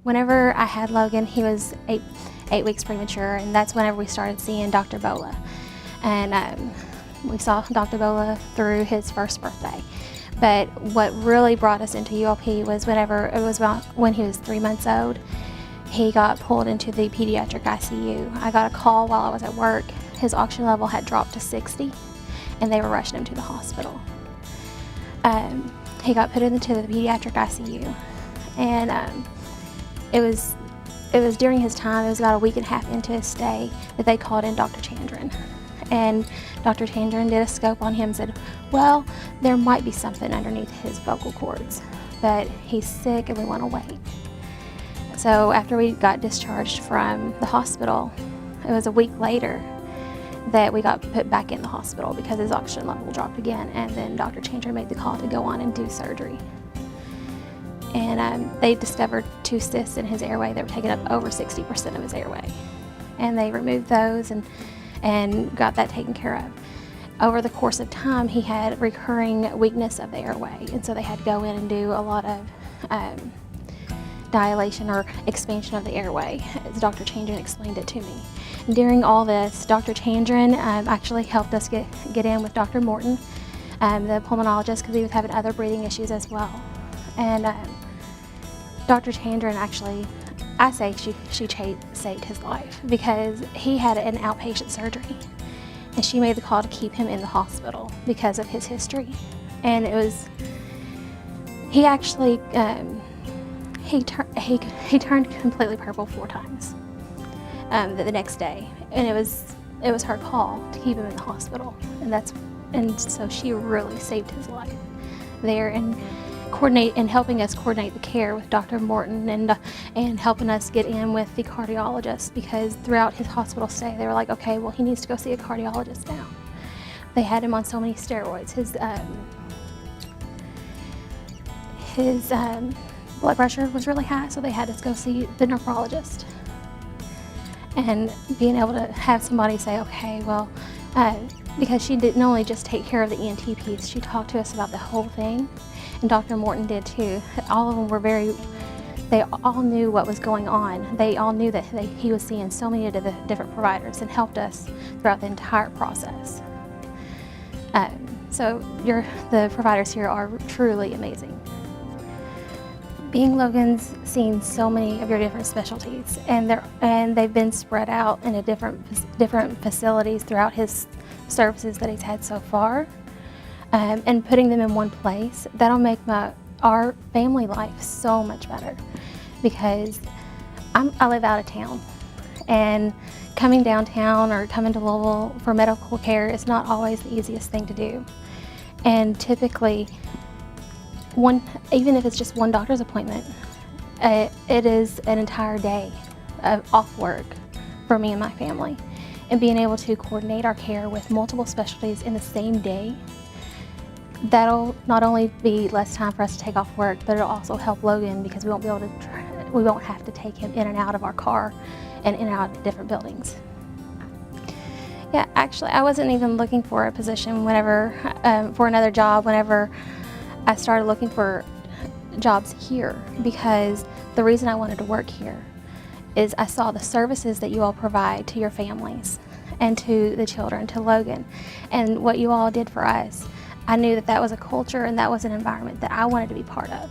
Whenever I had Logan, he was eight weeks premature, and that's whenever we started seeing Dr. Bola. And we saw Dr. Bola through his first birthday. But what really brought us into ULP was when he was 3 months old, he got pulled into the pediatric ICU. I got a call while I was at work. His oxygen level had dropped to 60, and they were rushing him to the hospital. He got put into the pediatric ICU, and it was during his time, it was about a week and a half into his stay, that they called in Dr. Chandran. And Dr. Chandran did a scope on him and said, well, there might be something underneath his vocal cords, but he's sick and we want to wait. So after we got discharged from the hospital, it was a week later that we got put back in the hospital because his oxygen level dropped again, and then Dr. Chandran made the call to go on and do surgery. And they discovered 2 cysts in his airway that were taking up over 60% of his airway. And they removed those and got that taken care of. Over the course of time, he had recurring weakness of the airway, and so they had to go in and do a lot of dilation or expansion of the airway, as Dr. Chandran explained it to me. During all this, Dr. Chandran actually helped us get in with Dr. Morton, the pulmonologist, because he was having other breathing issues as well. And Dr. Chandran actually, I say she saved his life, because he had an outpatient surgery, and she made the call to keep him in the hospital because of his history. And he actually, he turned completely purple 4 times the next day, and it was her call to keep him in the hospital, and so she really saved his life there, and helping us coordinate the care with Dr. Morton, and helping us get in with the cardiologist, because throughout his hospital stay they were like, okay, well, he needs to go see a cardiologist now. They had him on so many steroids. His blood pressure was really high, so they had us go see the nephrologist. And being able to have somebody say, okay, well, because she didn't only just take care of the ENT piece, she talked to us about the whole thing, and Dr. Morton did too. All of them they all knew what was going on. They all knew that he was seeing so many of the different providers, and helped us throughout the entire process. So the providers here are truly amazing. Being Logan's seen so many of your different specialties, and they've been spread out into different facilities throughout his services that he's had so far, and putting them in one place, that'll make our family life so much better, because I live out of town, and coming downtown or coming to Louisville for medical care is not always the easiest thing to do. And typically, even if it's just one doctor's appointment, it is an entire day of off work for me and my family. And being able to coordinate our care with multiple specialties in the same day, that'll not only be less time for us to take off work, but it'll also help Logan, because we won't have to take him in and out of our car and in and out of different buildings. Yeah, actually, I wasn't even looking for a position for another job whenever I started looking for jobs here, because the reason I wanted to work here is I saw the services that you all provide to your families and to the children, to Logan, and what you all did for us. I knew that was a culture and that was an environment that I wanted to be part of.